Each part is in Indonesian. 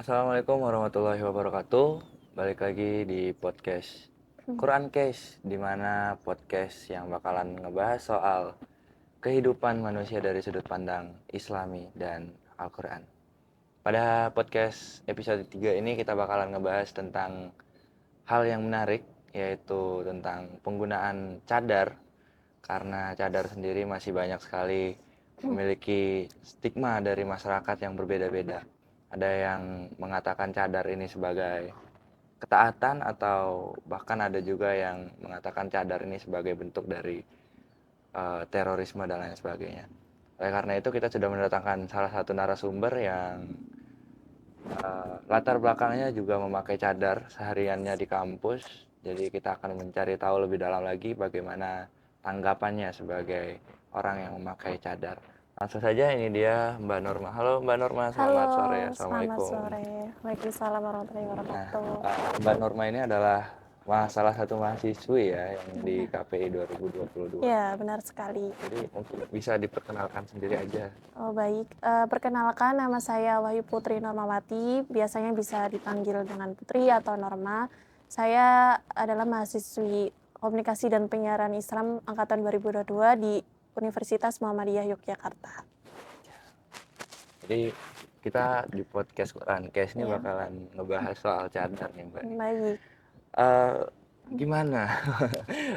Assalamualaikum warahmatullahi wabarakatuh. Balik lagi di podcast Quran Case, di mana podcast yang bakalan ngebahas soal kehidupan manusia dari sudut pandang Islami dan Al-Quran. Pada podcast episode 3 ini kita bakalan ngebahas tentang hal yang menarik, yaitu tentang penggunaan cadar, karena cadar sendiri masih banyak sekali memiliki stigma dari masyarakat yang berbeda-beda. Ada yang mengatakan cadar ini sebagai ketaatan, atau bahkan ada juga yang mengatakan cadar ini sebagai bentuk dari terorisme dan lain sebagainya. Oleh karena itu kita sudah mendatangkan salah satu narasumber yang latar belakangnya juga memakai cadar sehariannya di kampus. Jadi kita akan mencari tahu lebih dalam lagi bagaimana tanggapannya sebagai orang yang memakai cadar. Langsung saja, ini dia Mbak Norma. Halo Mbak Norma, selamat sore. Halo, selamat Assalamualaikum. sore. Waalaikumsalam warahmatullahi wabarakatuh. Mbak Norma ini adalah salah satu mahasiswi ya yang di KPI 2022. Ya, benar sekali. Jadi mungkin bisa diperkenalkan sendiri aja. Oh, baik. Perkenalkan, nama saya Wahyu Putri Normawati. Biasanya bisa dipanggil dengan Putri atau Norma. Saya adalah mahasiswi Komunikasi dan Penyiaran Islam angkatan 2022 di Universitas Muhammadiyah Yogyakarta. Jadi kita di podcast Quran Case ini Ya. bakalan ngebahas soal cadar nih Mbak. Baik. Gimana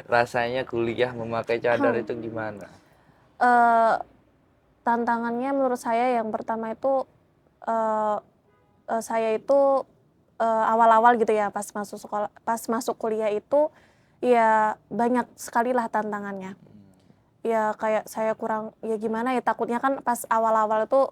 rasanya kuliah memakai cadar itu gimana? Eh, Tantangannya menurut saya yang pertama itu saya itu awal-awal gitu ya, pas masuk kuliah itu ya banyak sekali lah tantangannya. Ya kayak saya kurang, ya gimana ya, takutnya kan pas awal-awal itu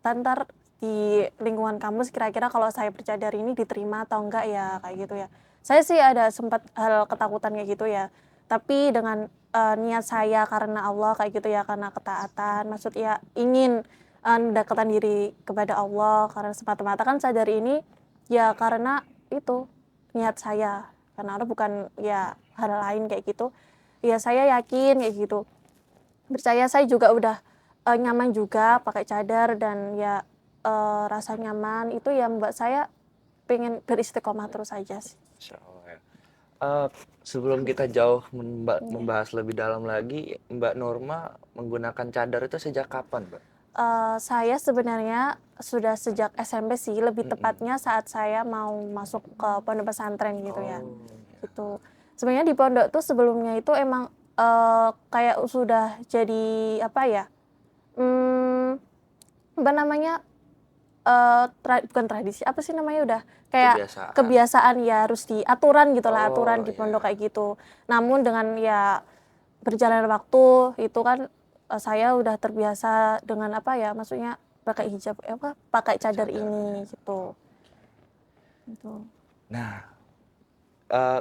ntar di lingkungan kampus kira-kira kalau saya bercadar ini diterima atau enggak ya, kayak gitu ya. Saya sih ada sempat hal ketakutan kayak gitu ya. Tapi dengan niat saya karena Allah kayak gitu ya, karena ketaatan, maksud ya ingin mendekatkan diri kepada Allah, karena semata-mata kan sadar ini ya karena itu niat saya, karena Allah, bukan ya hal lain kayak gitu. Ya saya yakin kayak gitu. Percaya saya juga udah nyaman juga pakai cadar, dan ya rasa nyaman itu yang membuat saya pengen beristiqomah terus aja sih. Insya Allah ya. Sebelum kita jauh membahas lebih dalam lagi, Mbak Norma menggunakan cadar itu sejak kapan, Mbak? Saya sebenarnya sudah sejak SMP sih, lebih tepatnya saat saya mau masuk ke pondok pesantren gitu ya. Gitu. Sebenarnya di pondok tuh sebelumnya itu emang kayak sudah jadi apa ya? Apa namanya? Bukan tradisi, apa sih namanya, udah kayak kebiasaan ya, harus aturan gitulah, aturan di pondok kayak gitu. Namun dengan ya berjalan waktu itu kan saya udah terbiasa dengan apa ya, maksudnya pakai hijab, pakai cadar ini gitu. Nah,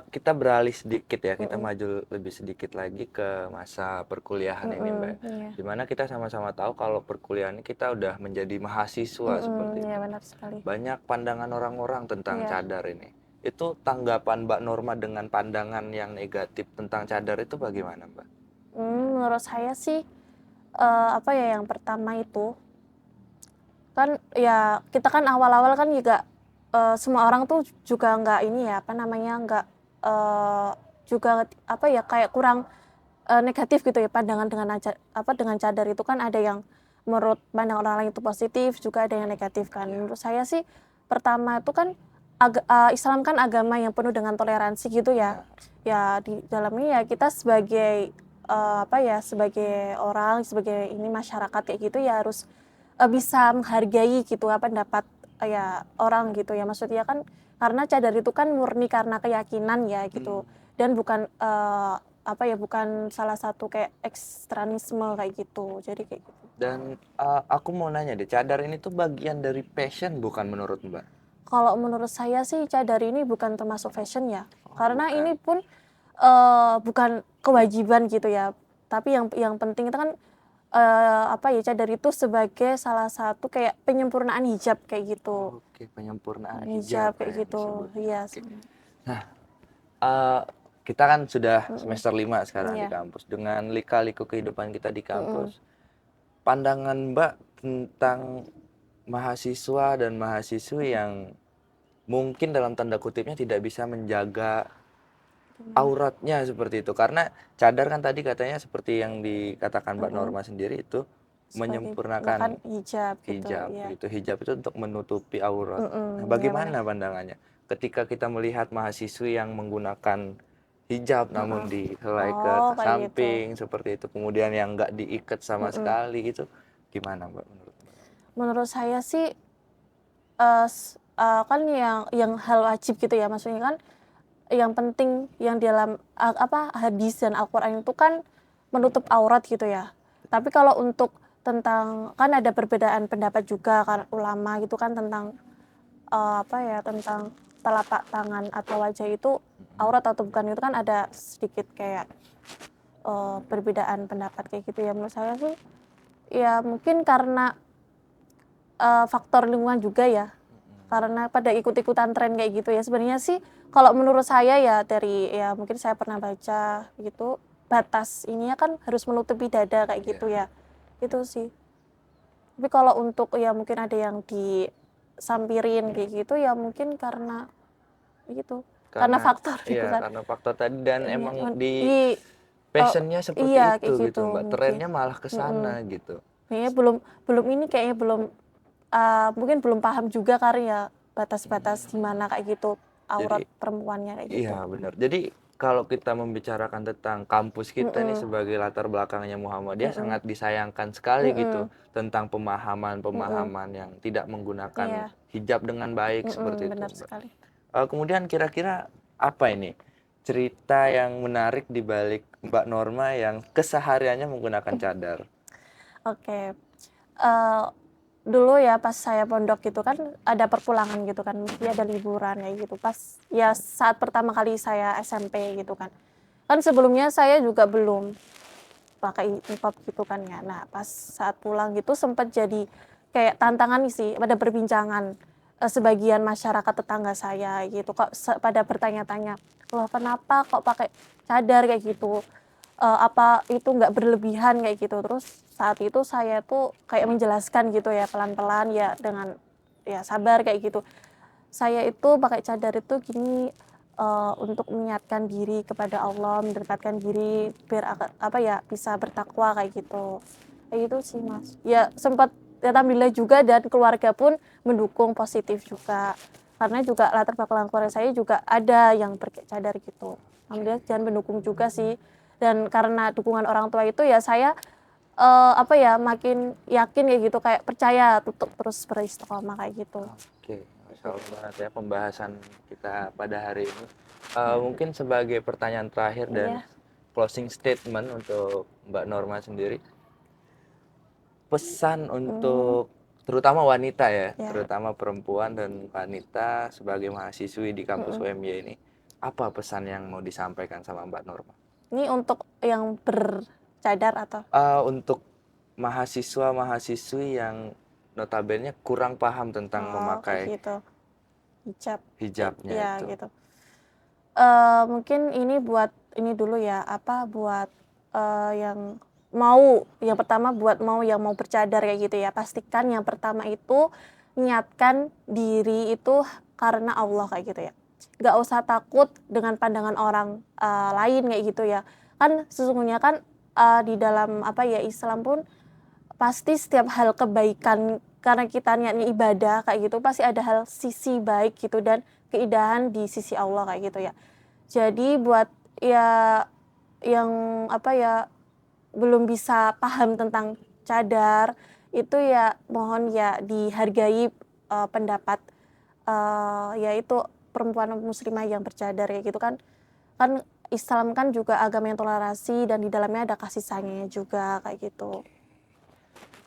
kita beralih sedikit ya, kita maju lebih sedikit lagi ke masa perkuliahan ini Mbak. Iya. Dimana kita sama-sama tahu kalau perkuliahan ini kita udah menjadi mahasiswa seperti itu. Iya, benar sekali. Banyak pandangan orang-orang tentang Iya. cadar ini. Itu tanggapan Mbak Norma dengan pandangan yang negatif tentang cadar itu bagaimana Mbak? Menurut saya sih apa ya, yang pertama itu kan ya kita kan awal-awal kan juga semua orang tuh juga nggak ini ya, apa namanya, nggak juga apa ya, kayak kurang negatif gitu ya pandangan dengan cadar itu. Kan ada yang menurut pandangan orang lain itu positif, juga ada yang negatif kan. Menurut saya sih pertama itu kan Islam kan agama yang penuh dengan toleransi gitu ya. Ya di dalamnya ya kita sebagai apa ya, sebagai orang, sebagai ini masyarakat kayak gitu ya harus bisa menghargai gitu pendapat ya orang gitu ya. Maksudnya kan karena cadar itu kan murni karena keyakinan ya gitu, dan bukan apa ya, bukan salah satu kayak ekstremisme kayak gitu. Jadi kayak gitu. Dan aku mau nanya deh, cadar ini tuh bagian dari passion bukan menurut Mbak? Kalau menurut saya sih cadar ini bukan termasuk fashion ya, karena bukan. ini pun bukan kewajiban gitu ya. Tapi yang penting itu kan apa ya, cadar itu sebagai salah satu kayak penyempurnaan hijab kayak gitu. Oke, penyempurnaan Hijab hijab kayak ya gitu. disebutnya. Iya. Oke. Nah, kita kan sudah semester 5 sekarang di Iya. kampus. Dengan lika-liku kehidupan kita di kampus, pandangan Mbak tentang mahasiswa dan mahasiswi yang mungkin dalam tanda kutipnya tidak bisa menjaga Gimana? auratnya seperti itu. Karena cadar kan tadi katanya seperti yang dikatakan Mbak Mm-mm. Norma sendiri itu Sebagai bahkan menyempurnakan hijab gitu hijab ya. begitu. Hijab itu untuk menutupi aurat. Nah, Ya benar. bagaimana pandangannya ketika kita melihat mahasiswi yang menggunakan hijab namun Heeh. dihelai ke Oh kayak gitu. samping seperti itu, kemudian yang nggak diikat sama Mm-mm. sekali itu gimana Mbak menurut Mbak? Menurut saya sih kan yang hal wajib gitu ya, maksudnya kan yang penting yang dalam apa hadis dan Al-Qur'an itu kan menutup aurat gitu ya. Tapi kalau untuk tentang kan ada perbedaan pendapat juga kan ulama gitu kan tentang apa ya tentang telapak tangan atau wajah itu aurat atau bukan itu kan ada sedikit kayak perbedaan pendapat kayak gitu ya. Menurut saya sih ya mungkin karena faktor lingkungan juga ya, karena pada ikut-ikutan tren kayak gitu ya. Sebenarnya sih kalau menurut saya ya dari ya mungkin saya pernah baca gitu, batas ininya kan harus menutupi dada kayak gitu Iya. ya. Itu sih. Tapi kalau untuk ya mungkin ada yang disampirin kayak gitu ya mungkin karena gitu. Karena Karena faktor iya, lingkungan. karena faktor tadi dan Ini emang di i oh, passionnya seperti iya itu kayak gitu gitu Mbak, mungkin. trennya malah ke sana gitu. Kayaknya belum belum ini kayaknya belum mungkin belum paham juga kali ya batas-batas di mana kayak gitu Jadi aurat perempuannya kayak gitu. iya benar. Jadi kalau kita membicarakan tentang kampus kita nih Mm-mm, sebagai latar belakangnya Muhammadiyah mm-mm, sangat disayangkan sekali gitu mm-mm, tentang mm-mm. pemahaman-pemahaman yang tidak menggunakan Iya, hijab dengan baik seperti itu benar Mbak. sekali. Kemudian kira-kira apa ini cerita yang menarik di balik Mbak Norma yang kesehariannya menggunakan cadar? Oke. Eh, Dulu ya pas saya pondok gitu kan ada perpulangan gitu kan, mesti ada liburan kayak gitu. Pas ya saat pertama kali saya SMP gitu kan. Kan sebelumnya saya juga belum pakai niqab gitu kan ya. Nah, pas saat pulang gitu sempat jadi kayak tantangan sih, pada perbincangan sebagian masyarakat tetangga saya gitu kok pada bertanya-tanya, "Loh, kenapa kok pakai cadar kayak gitu? Apa itu nggak berlebihan kayak gitu?" Terus saat itu saya tuh kayak menjelaskan gitu ya pelan-pelan ya dengan ya sabar kayak gitu. Saya itu pakai cadar itu gini, untuk mengingatkan diri kepada Allah, mendekatkan diri biar apa ya, bisa bertakwa kayak gitu. Kayak gitu sih, Mas. Ya sempat ya alhamdulillah juga dan keluarga pun mendukung positif juga. Karena juga latar belakang keluarga saya juga ada yang pakai cadar gitu. Alhamdulillah dan mendukung juga sih. Dan karena dukungan orang tua itu ya saya apa ya, makin yakin kayak gitu, kayak percaya untuk terus beristiqomah kayak gitu. Oke, Masya Allah banget ya pembahasan kita pada hari ini. Ya, Mungkin sebagai pertanyaan terakhir dan iya. closing statement untuk Mbak Norma sendiri, pesan Mmm, untuk terutama wanita ya, ya, terutama perempuan dan wanita sebagai mahasiswi di kampus mhm. UMY ini, apa pesan yang mau disampaikan sama Mbak Norma? Ini untuk yang bercadar atau Untuk mahasiswa-mahasiswi yang notabene kurang paham tentang oh kayak memakai gitu, hijab, hijabnya iya itu. gitu. Mungkin ini buat ini dulu ya, apa, buat, yang yang pertama buat yang mau bercadar kayak gitu ya, pastikan yang pertama itu niatkan diri itu karena Allah kayak gitu ya. Nggak usah takut dengan pandangan orang, lain kayak gitu ya. Kan sesungguhnya kan, di dalam apa ya, Islam pun pasti setiap hal kebaikan karena kita niatnya ibadah kayak gitu, pasti ada hal sisi baik gitu dan keindahan di sisi Allah kayak gitu ya. Jadi buat ya yang apa ya, belum bisa paham tentang cadar, itu ya mohon ya dihargai, pendapat, yaitu perempuan muslimah yang bercadar kayak gitu kan. Kan Islam kan juga agama yang toleransi dan di dalamnya ada kasih sayangnya juga kayak gitu.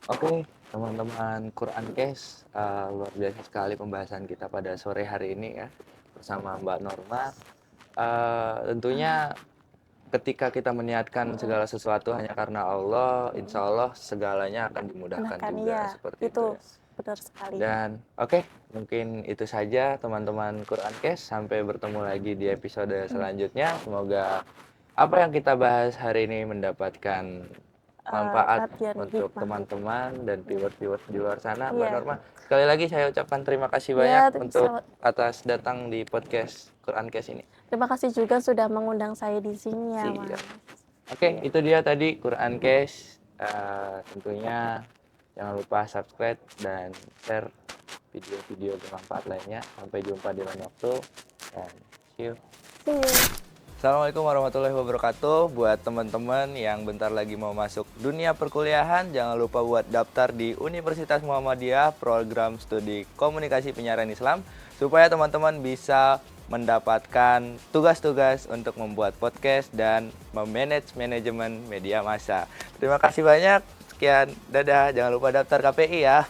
Oke, teman-teman Quran Case, luar biasa sekali pembahasan kita pada sore hari ini ya bersama Mbak Norma. Tentunya ketika kita meniatkan Mhm, segala sesuatu hanya karena Allah, insya Allah segalanya akan dimudahkan menambahkan juga iya, seperti itu itu ya. benar sekali. Dan oke, mungkin itu saja teman-teman Quran Case. Sampai bertemu lagi di episode Mhm, selanjutnya. Semoga apa yang kita bahas hari ini mendapatkan manfaat latihan untuk hikmah. teman-teman dan viewers-viewers di luar sana, Mbak Iya. Norma. Sekali lagi saya ucapkan terima kasih Iya, banyak untuk atas datang di podcast Quran Case ini. terima kasih juga sudah mengundang saya di sini ya, Siap. Mas. Oke, itu dia tadi Quran Case. Tentunya jangan lupa subscribe dan share video-video bermanfaat lainnya. Sampai jumpa di lain waktu. Dan see you. See you. Assalamualaikum warahmatullahi wabarakatuh. Buat teman-teman yang bentar lagi mau masuk dunia perkuliahan, jangan lupa buat daftar di Universitas Muhammadiyah program studi komunikasi penyiaran Islam supaya teman-teman bisa mendapatkan tugas-tugas untuk membuat podcast dan memanage manajemen media massa. Terima kasih banyak. Sekian, dadah. Jangan lupa daftar KPI ya.